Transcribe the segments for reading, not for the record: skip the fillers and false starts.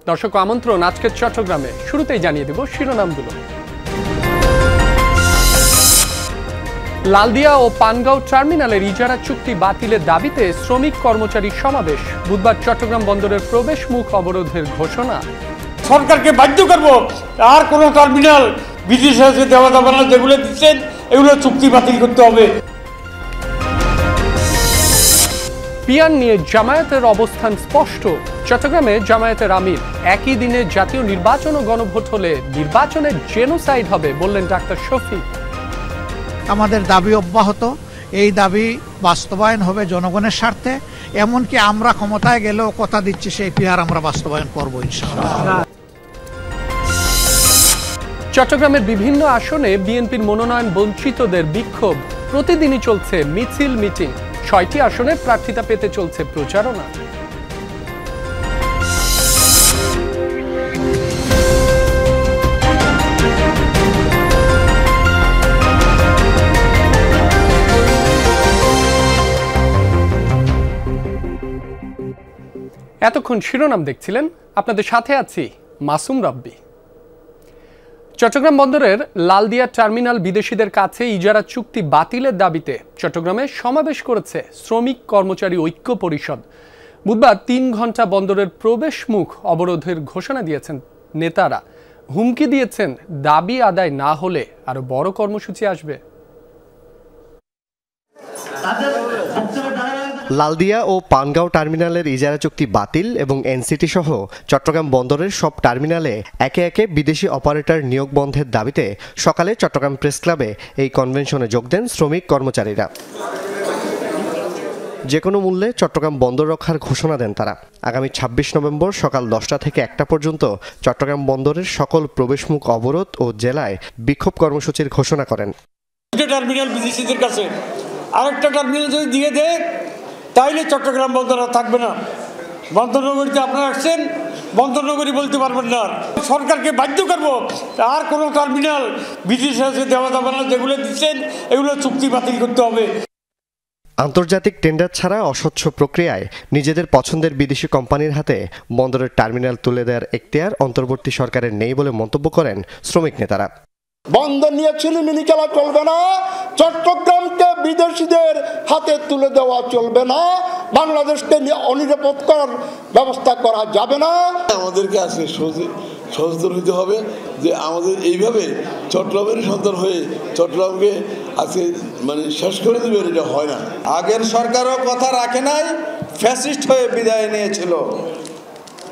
দর্শক আমন্ত্রণ আজকের চট্টগ্রামে। শুরুতেই জানিয়ে দেব শিরোনামগুলো। লালদিয়া ও পানগাঁও টার্মিনালের ইজারা চুক্তি বাতিলের দাবিতে শ্রমিক কর্মচারী সমাবেশ। বুধবার চট্টগ্রাম বন্দরের প্রবেশ মুখ অবরোধের ঘোষণা। সরকারকে বাধ্য করব আর কোনো টার্মিনাল বিদেশে দেওয়া যাবে না, যেগুলো দিচ্ছেন এগুলো চুক্তি বাতিল করতে হবে। পিয়ার নিয়ে জামায়াতের অবস্থান স্পষ্ট। চট্টগ্রামে জামায়াতের আমির, একই দিনে জাতীয় নির্বাচন ও গণভোট হলে নির্বাচনে জেনোসাইড হবে বললেন ডাক্তার শফিক। আমাদের দাবি অব্যাহত, এই দাবি বাস্তবায়ন হবে জনগণের স্বার্থে। এমনকি আমরা ক্ষমতায় গেলেও কথা দিচ্ছি সেই পিয়ার আমরা বাস্তবায়ন করবো ইনশাআল্লাহ। চট্টগ্রামের বিভিন্ন আসনে বিএনপির মনোনয়ন বঞ্চিতদের বিক্ষোভ। প্রতিদিনই চলছে মিছিল মিটিং। ৬টি আসনে প্রার্থিতা পেতে চলছে প্রচারণা। এতক্ষণ শিরোনাম দেখছিলেন, আপনাদের সাথে আছি মাসুম রাব্বি। চট্টগ্রাম বন্দরের লালদিয়া টার্মিনাল বিদেশিদের কাছে ইজারা চুক্তি বাতিলের দাবিতে চট্টগ্রামে সমাবেশ করেছে শ্রমিক কর্মচারী ঐক্য পরিষদ। বুধবার ৩ ঘন্টা বন্দরের প্রবেশ মুখ অবরোধের ঘোষণা দিয়েছেন নেতারা। হুমকি দিয়েছেন দাবি আদায় না হলে আরো বড় কর্মসূচি আসবে। লালদিয়া ও পানগাঁও টার্মিনালের ইজারা চুক্তি বাতিল এবং এনসিটি সহ চট্টগ্রাম বন্দরের সব টার্মিনালে একে একে বিদেশি অপারেটর নিয়োগ বন্ধের দাবিতে সকালে চট্টগ্রাম প্রেস ক্লাবে এই কনভেনশনে যোগ দেন শ্রমিক কর্মচারীরা। যে কোনো মূল্যে চট্টগ্রাম বন্দর রক্ষার ঘোষণা দেন তারা। আগামী ২৬ নভেম্বর সকাল ১০টা থেকে ১টা পর্যন্ত চট্টগ্রাম বন্দরের সকল প্রবেশমুখ অবরোধ ও জেলায় বিক্ষোভ কর্মসূচির ঘোষণা করেন। টার্মিনাল বিদেশিদের কাছে আরেকটা টার্মিনাল যদি দিয়ে দেয় তাইলে চট্টগ্রাম বন্দর থাকবে না। বন্দরনগরীতে আপনারা আসছেন, বন্দরনগরী বলতে পারবেন না। সরকারকে বাধ্য করব আর কোনো টার্মিনাল বিদেশে দেওয়া যাবে না, যেগুলো দিচ্ছেন এগুলো চুক্তি বাতিল করতে হবে। আন্তর্জাতিক টেন্ডার ছাড়া অস্বচ্ছ প্রক্রিয়ায় নিজেদের পছন্দের বিদেশি কোম্পানির হাতে বন্দরের টার্মিনাল তুলে দেওয়ার এখতিয়ার অন্তর্বর্তী সরকারের নেই বলে মন্তব্য করেন শ্রমিক নেতারা। বন্দর নিয়ে ছিলিমিলি খেলা চলবে না, চট্টগ্রামকে বিদেশিদের হাতে তুলে দেওয়া চলবে না, বাংলাদেশকে অনিরাপদ করার ব্যবস্থা করা যাবে না। আমাদেরকে আজকে সচেতন হতে হবে যে আমাদের এইভাবে চট্টগ্রামের সন্তান হয়ে চট্টগ্রামকে আজকে শেষ করে দেবে, এটা হয় না। আগের সরকারও কথা রাখে নাই, ফ্যাসিস্ট হয়ে বিদায় নিয়েছিল।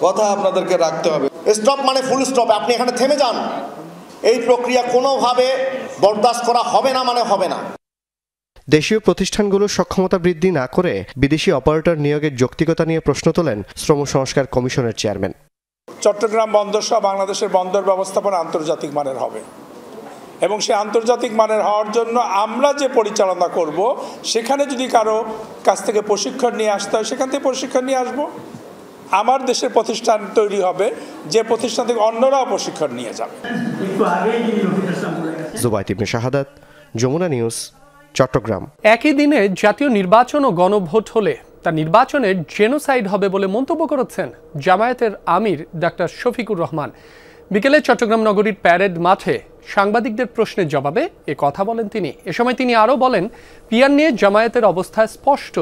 কথা আপনাদেরকে রাখতে হবে। স্টপ মানে ফুল স্টপ, আপনি এখানে থেমে যান। এই প্রক্রিয়া কোনোভাবে বরদাস্ত করা হবে না, মানে হবে না। দেশীয় প্রতিষ্ঠানগুলোর সক্ষমতা বৃদ্ধি না করে বিদেশি অপারেটর নিয়োগের যৌক্তিকতা নিয়ে প্রশ্ন তোলেন শ্রম সংস্কার কমিশনের চেয়ারম্যান। চট্টগ্রাম বন্দর সহ বাংলাদেশের বন্দর ব্যবস্থাপনা আন্তর্জাতিক মানের হবে এবং সেই আন্তর্জাতিক মানের হওয়ার জন্য আমরা যে পরিচালনা করব সেখানে যদি কারো কাছ থেকে প্রশিক্ষণ নিয়ে আসতে হয় সেখান থেকে প্রশিক্ষণ নিয়ে আসবো। আমার দেশের প্রতিষ্ঠান তৈরি হবে যে প্রতিষ্ঠান থেকে অন্যরাও প্রশিক্ষণ নিয়ে যাবে। জুবাইদ ইবনে শাহাদাত, যমুনা নিউজ, চট্টগ্রাম। একই দিনে জাতীয় নির্বাচন ও গণভোট হলে তা নির্বাচনের জেনোসাইড হবে বলে মন্তব্য করেছেন জামায়াতের আমির ডাক্তার শফিকুর রহমান। বিকেলে চট্টগ্রাম নগরীর প্যারেড মাঠে সাংবাদিকদের প্রশ্নের জবাবে এ কথা বলেন তিনি। এ সময় তিনি আরও বলেন, পিয়ার নিয়ে জামায়াতের অবস্থা স্পষ্ট,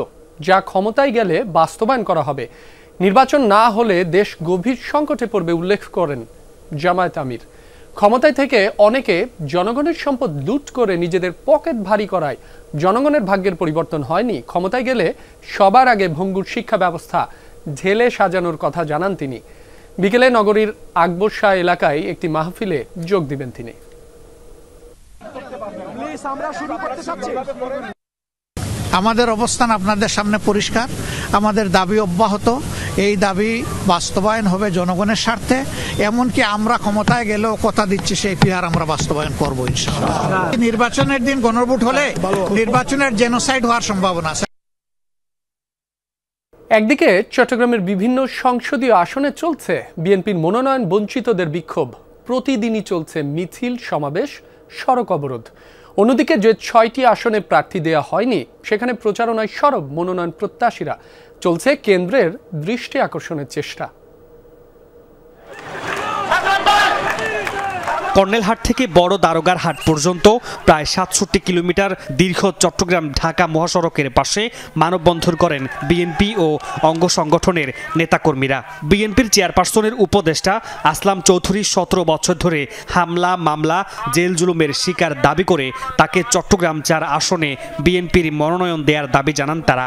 যা ক্ষমতায় গেলে বাস্তবায়ন করা হবে। নির্বাচন না হলে দেশ গভীর সংকটে পড়বে উল্লেখ করেন জামায়াত আমির। ক্ষমতায় থেকে অনেকে জনগণের সম্পদ লুট করে নিজেদের পকেট ভারী করায় জনগণের ভাগ্যের পরিবর্তন হয়নি। ক্ষমতায় গেলে সবার আগে ভঙ্গুর শিক্ষা ব্যবস্থা ঢেলে সাজানোর কথা জানান তিনি। বিকেলে নগরীর আকবর শাহ এলাকায় একটি মাহফিলে যোগ দিবেন তিনি। আমাদের অবস্থান আপনাদের সামনে পরিষ্কার, আমাদের দাবি অব্যাহত, এই দাবি বাস্তবায়ন হবে জনগণের স্বার্থে। এমনকি আমরা ক্ষমতায় গেলেও কথা দিচ্ছি সেই পিয়ার আমরা বাস্তবায়ন করবো ইনশাআল্লাহ। নির্বাচনের দিন গণভোট হলে নির্বাচনের জেনোসাইড হওয়ার সম্ভাবনা আছে। একদিকে চট্টগ্রামের বিভিন্ন সংসদীয় আসনে চলছে বিএনপির মনোনয়ন বঞ্চিতদের বিক্ষোভ। প্রতিদিনই চলছে মিছিল, সমাবেশ, সড়ক অবরোধ। অন্যদিকে যে ৬টি আসনে প্রার্থী দেয়া হয়নি সেখানে প্রচারণায় সরব মনোনয়ন প্রত্যাশীরা। চলছে কেন্দ্রের দৃষ্টি আকর্ষণের চেষ্টা। কর্নেলহাট থেকে বড় দারোগার হাট পর্যন্ত প্রায় ৬৭ কিলোমিটার দীর্ঘ চট্টগ্রাম ঢাকা মহাসড়কের পাশে মানববন্ধন করেন বিএনপি ও অঙ্গ সংগঠনের নেতাকর্মীরা। বিএনপির চেয়ারপারসনের উপদেষ্টা আসলাম চৌধুরী ১৭ বছর ধরে হামলা মামলা জেল জুলুমের শিকার দাবি করে তাকে চট্টগ্রাম ৪ আসনে বিএনপির মনোনয়ন দেওয়ার দাবি জানান তারা।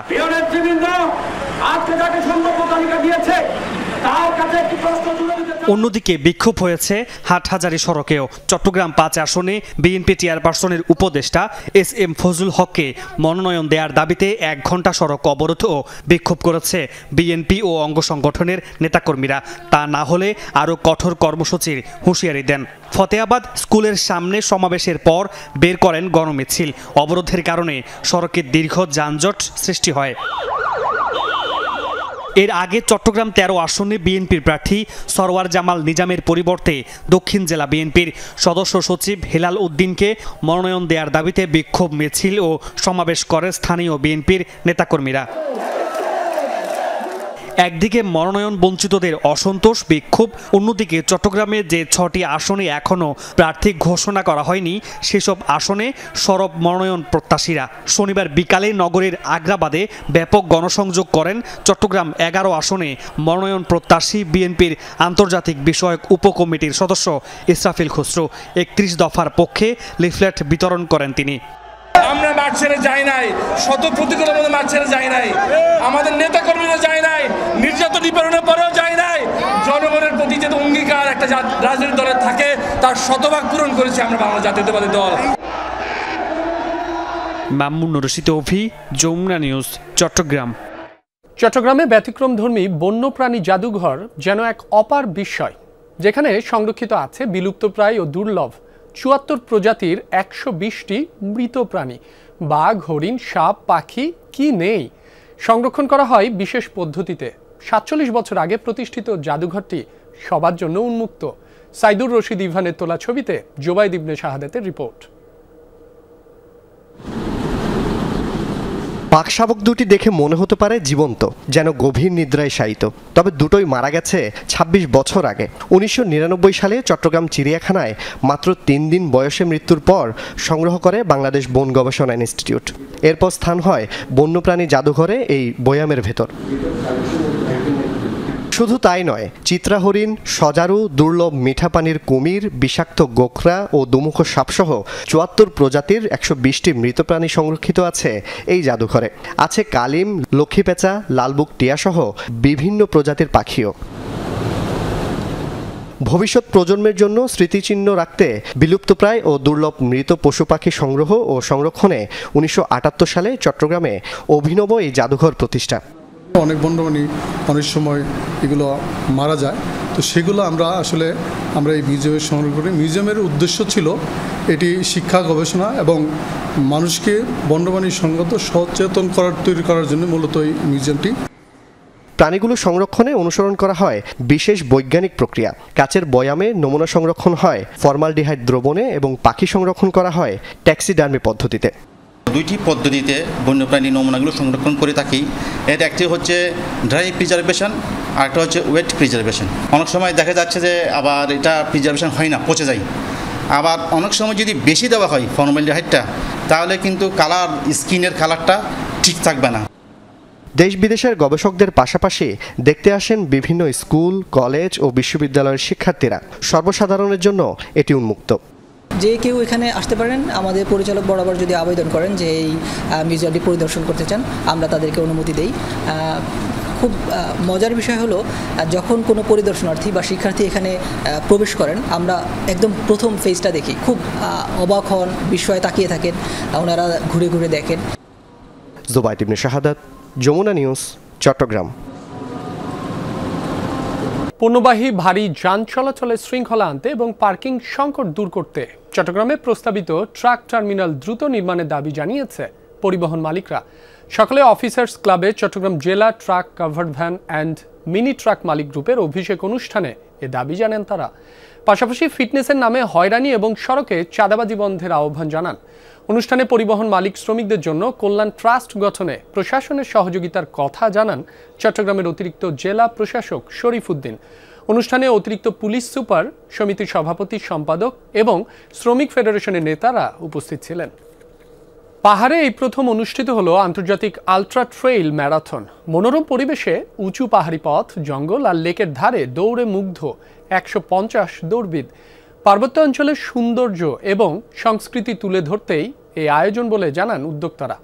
অন্যদিকে বিক্ষোভ হয়েছে হাটহাজারী সড়কেও। চট্টগ্রাম ৫ আসনে বিএনপি চেয়ারপারসনের উপদেষ্টা SM ফজলুল হককে মনোনয়ন দেওয়ার দাবিতে ১ ঘণ্টা সড়ক অবরোধ ও বিক্ষোভ করেছে বিএনপি ও অঙ্গ সংগঠনের নেতাকর্মীরা। তা না হলে আরও কঠোর কর্মসূচির হুঁশিয়ারি দেন। ফতেহাবাদ স্কুলের সামনে সমাবেশের পর বের করেন গণমিছিল। অবরোধের কারণে সড়কে দীর্ঘ যানজট সৃষ্টি হয়। এর আগে চট্টগ্রাম ১৩ আসনে বিএনপির প্রার্থী সরওয়ার জামাল নিজামের পরিবর্তে দক্ষিণ জেলা বিএনপির সদস্য সচিব হেলাল উদ্দিনকে মনোনয়ন দেওয়ার দাবিতে বিক্ষোভ মিছিল ও সমাবেশ করে স্থানীয় বিএনপির নেতাকর্মীরা। একদিকে মনোনয়ন বঞ্চিতদের অসন্তোষ বিক্ষোভ, অন্যদিকে চট্টগ্রামে যে ৬টি আসনে এখনও প্রার্থী ঘোষণা করা হয়নি সেসব আসনে সরব মনোনয়ন প্রত্যাশীরা। শনিবার বিকালে নগরীর আগ্রাবাদে ব্যাপক গণসংযোগ করেন চট্টগ্রাম ১১ আসনে মনোনয়ন প্রত্যাশী বিএনপির আন্তর্জাতিক বিষয়ক উপকমিটির সদস্য ইসরাফিল খসরু। ৩১ দফার পক্ষে লিফলেট বিতরণ করেন তিনি। আমরা মাঠ ছেড়ে যাই নাই, শত প্রতিকূলের মধ্যে মাঠ ছেড়ে যাই নাই, আমাদের নেতা কর্মীরা যায় নাই, নির্যাতন নিপীড়নের পরেও যায় নাই। জনগণের প্রতি যে অঙ্গীকার একটা রাজনৈতিক দলের থাকে তার শতভাগ পূরণ করেছে আমরা বাংলা জাতীয়তাবাদী দল। মামুন রশিদ অভি, যমুনা নিউজ, চট্টগ্রাম। চট্টগ্রামে ব্যতিক্রমধর্মী বন্যপ্রাণী জাদুঘর যেন এক অপার বিস্ময়, যেখানে সংরক্ষিত আছে বিলুপ্তপ্রায় ও দুর্লভ ৭৪ প্রজাতির ১২০টি মৃত প্রাণী। বাঘ, হরিণ, সাপ, পাখি কি নেই। সংরক্ষণ করা হয় বিশেষ পদ্ধতিতে। ৪৭ বছর আগে প্রতিষ্ঠিত জাদুঘরটি সবার জন্য উন্মুক্ত। সাইদুর রশিদ ইভানের তোলা ছবিতে জোবাইদ ইবনে শাহাদাতের রিপোর্ট। বাঘশাবক দুটি দেখে মনে হতে পারে জীবন্ত, যেন গভীর নিদ্রায় শায়িত। তবে দুটোই মারা গেছে ২৬ বছর আগে। ১৯৯৯ সালে চট্টগ্রাম চিড়িয়াখানায় মাত্র ৩ দিন বয়সে মৃত্যুর পর সংগ্রহ করে বাংলাদেশ বন গবেষণা ইনস্টিটিউট। এরপর স্থান হয় বন্যপ্রাণী জাদুঘরে এই বয়ামের ভেতর। শুধু তাই নয়, চিত্রা হরিণ, সজারু, দুর্লভ মিঠা পানির কুমির, বিষাক্ত গোখরা ও দুমুখ সাপসহ ৭৪ প্রজাতির ১২০টি মৃত প্রাণী সংরক্ষিত আছে এই জাদুঘরে। আছে কালিম, লক্ষ্মীপেঁচা, লালবুক টিয়াসহ বিভিন্ন প্রজাতির পাখিও। ভবিষ্যৎ প্রজন্মের জন্য স্মৃতিচিহ্ন রাখতে বিলুপ্তপ্রায় ও দুর্লভ মৃত পশু পাখি সংগ্রহ ও সংরক্ষণে ১৯৭৮ সালে চট্টগ্রামে অভিনব এই জাদুঘর প্রতিষ্ঠা। অনেক বন্যপ্রাণী অনেক সময় এগুলো মারা যায়, তো সেগুলো আমরা এই মিউজিয়ামে সংগ্রহ করি। মিউজিয়ামের উদ্দেশ্য ছিল এটি শিক্ষা, গবেষণা এবং মানুষকে বন্যপ্রাণী সংক্রান্ত সচেতন তৈরি করার জন্য মূলত এই মিউজিয়ামটি। প্রাণীগুলো সংরক্ষণে অনুসরণ করা হয় বিশেষ বৈজ্ঞানিক প্রক্রিয়া। কাচের বয়ামে নমুনা সংরক্ষণ হয় ফরমালডিহাইড দ্রবণে এবং পাখি সংরক্ষণ করা হয় ট্যাক্সিডার্মি পদ্ধতিতে। দুইটি পদ্ধতিতে বন্যপ্রাণী নমুনাগুলো সংরক্ষণ করে থাকি। এর একটি হচ্ছে ড্রাই প্রিজার্ভেশন, আরেকটা হচ্ছে ওয়েট প্রিজার্ভেশন। অনেক সময় দেখা যাচ্ছে যে আবার এটা প্রিজার্ভেশন হয় না, পচে যায়। আবার অনেক সময় যদি বেশি দেওয়া হয় ফরমালডিহাইডটা, তাহলে কিন্তু স্কিনের কালারটা ঠিক থাকবে না। দেশ বিদেশের গবেষকদের পাশাপাশি দেখতে আসেন বিভিন্ন স্কুল, কলেজ ও বিশ্ববিদ্যালয়ের শিক্ষার্থীরা। সর্বসাধারণের জন্য এটি উন্মুক্ত। যে কেউ এখানে আসতে পারেন। আমাদের পরিচালক বরাবর যদি আবেদন করেন যে এই মিউজিয়ামটি পরিদর্শন করতে চান, আমরা তাদেরকে অনুমতি দেই। খুব মজার বিষয় হলো, যখন কোনো পরিদর্শনার্থী বা শিক্ষার্থী এখানে প্রবেশ করেন, আমরা একদম প্রথম ফেজটা দেখি, খুব অবাক হন, বিস্ময়ে তাকিয়ে থাকেন, ওনারা ঘুরে ঘুরে দেখেন। জোবাইদ ইবনে শাহাদাত, যমুনা নিউজ, চট্টগ্রাম। পণ্যবাহী ভারী যান চলাচলের শৃঙ্খলা আনতে এবং পার্কিং সংকট দূর করতে চট্টগ্রামে প্রস্তাবিত ট্রাক টার্মিনাল দ্রুত নির্মাণের দাবি জানিয়েছে পরিবহন মালিকরা। সকালে অফিসার্স ক্লাবে চট্টগ্রাম জেলা truck, covered van and mini truck মালিক গ্রুপের অভিষেক অনুষ্ঠানে এ দাবি জানান তারা। পাশাপাশি ফিটনেসের নামে হয়রানি এবং সড়কে চাঁদাবাজি বন্ধের আহ্বান জানান। অনুষ্ঠানে পরিবহন মালিক শ্রমিকদের জন্য কল্যাণ ট্রাস্ট গঠনে প্রশাসনের সহযোগিতার কথা জানান চট্টগ্রামের অতিরিক্ত জেলা প্রশাসক শরীফ উদ্দিন। অনুষ্ঠানে অতিরিক্ত পুলিশ সুপার, সমিতির সভাপতি, সম্পাদক এবং শ্রমিক ফেডারেশনের নেতারা উপস্থিত ছিলেন। পাহাড়ে এই প্রথম অনুষ্ঠিত হলো আন্তর্জাতিক আলট্রা ট্রেইল ম্যারাথন। মনোরম পরিবেশে উঁচু পাহাড়ি পথ, জঙ্গল আর লেকের ধারে দৌড়ে মুগ্ধ 150 দৌড়বিদ। পার্বত্য অঞ্চলের সৌন্দর্য এবং সংস্কৃতি তুলে ধরতেই এই আয়োজন বলে জানান উদ্যোক্তারা।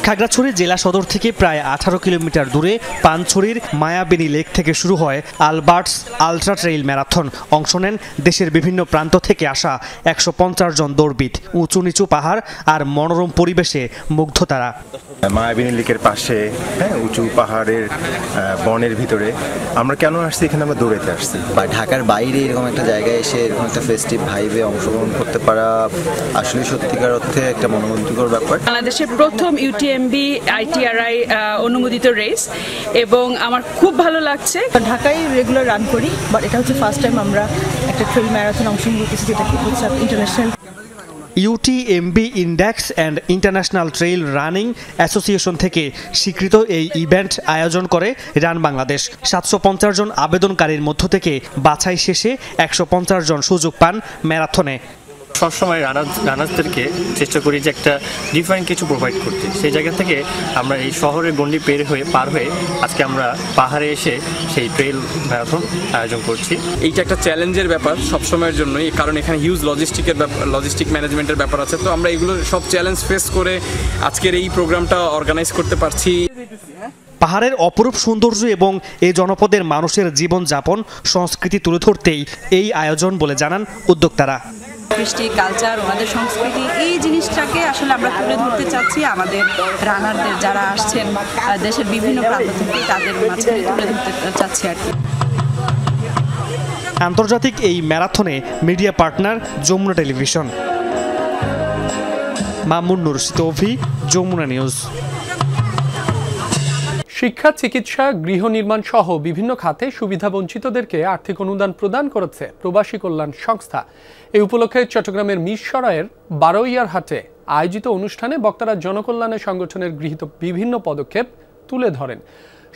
খাগড়াছড়ি জেলা সদর থেকে প্রায় 18 কিলোমিটার দূরে পানছড়ির মায়াবিনী লেক থেকে শুরু হয় আলবার্টস আলট্রা ট্রেইল ম্যারাথন। অংশ নেন দেশের বিভিন্ন প্রান্ত থেকে আসা 150 জন দৌড়বিদ। উঁচু নিচু পাহাড় আর মনোরম পরিবেশে মুগ্ধ তারা। মায়াবিনী লেকের পাশে, উঁচু পাহাড়ের বনের ভিতরে আমরা কেন আসছি? এখানে আমরা দৌড়াতে আসছি। বা ঢাকার বাইরে এরকম একটা জায়গায় এসে এরকম একটা ফেস্টিভ ভাইবে অংশগ্রহণ করতে পারা আসলে সত্যিকার অর্থে একটা মনোমুগ্ধকর ব্যাপার। বাংলাদেশের প্রথম ইউটিএমবি ITRI অনুমোদিত রেস এবং আমার খুব ভালো লাগছে। ঢাকায় রেগুলার রান করি, বাট এটা হচ্ছে ফার্স্ট টাইম আমরা একটা ট্রেইল ম্যারাথন অংশগ্রহণ করতেছি, যেটা কি হচ্ছে international. UTMB index and international trail running association থেকে স্বীকৃত এই ইভেন্ট আয়োজন করে রান বাংলাদেশ। 750 জন আবেদনকারীর মধ্য থেকে বাছাই শেষে 150 জন সুযোগ পান ম্যারাথনে। সবসময় রানার্সদেরকে চেষ্টা করি যে একটা ডিফারেন্ট কিছু প্রোভাইড করতে। সেই জায়গা থেকে আমরা এই শহরের গণ্ডি পার হয়ে আজকে আমরা পাহাড়ে এসে সেই ট্রেইল ম্যারাথন আয়োজন করছি। এইটা একটা চ্যালেঞ্জের ব্যাপার সবসময়ের জন্যই, কারণ এখানে হিউজ লজিস্টিক ম্যানেজমেন্টের ব্যাপার আছে। তো আমরা এগুলো সব চ্যালেঞ্জ ফেস করে আজকের এই প্রোগ্রামটা অর্গানাইজ করতে পারছি। পাহাড়ের অপরূপ সৌন্দর্য এবং এই জনপদের মানুষের জীবনযাপন, সংস্কৃতি তুলে ধরতেই এই আয়োজন বলে জানান উদ্যোক্তারা। কৃষ্টি, কালচার, ওনাদের সংস্কৃতি, এই জিনিসটাকে আসলে আমরা তুলে ধরতে চাচ্ছি। আমাদের রানারদের যারা আসছেন দেশের বিভিন্ন প্রান্ত থেকে, তাদের মাঝে তুলে ধরতে চাচ্ছি আর কি। আন্তর্জাতিক এই ম্যারাথনে media partner Jamuna television. Mamun Nur Toufi, Jamuna news. শিক্ষা, চিকিৎসা, গৃহ নির্মাণ সহ বিভিন্ন খাতে সুবিধাবঞ্চিতদেরকে আর্থিক অনুদান প্রদান করেছে প্রবাসী কল্যাণ সংস্থা। এই উপলক্ষে চট্টগ্রামের মিরসরাইয়ের বারোইয়ারহাটে আয়োজিত অনুষ্ঠানে বক্তারা জনকল্যাণের সংগঠনের গৃহীত বিভিন্ন পদক্ষেপ তুলে ধরেন।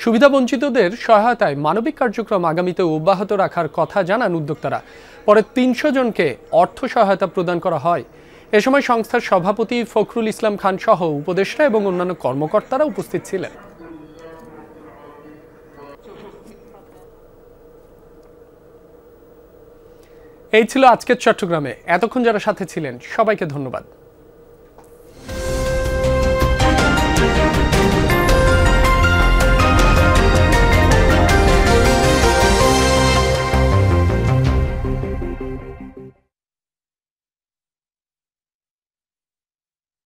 সুবিধাবঞ্চিতদের সহায়তায় মানবিক কার্যক্রম আগামীতে অব্যাহত রাখার কথা জানান উদ্যোক্তারা। পরে 300 জনকে অর্থ সহায়তা প্রদান করা হয়। এ সময় সংস্থার সভাপতি ফখরুল ইসলাম খান সহ উপদেষ্টা এবং অন্যান্য কর্মকর্তারা উপস্থিত ছিলেন। এই ছিল আজকের চট্টগ্রামে। এতক্ষণ যারা সাথে ছিলেন সবাইকে ধন্যবাদ।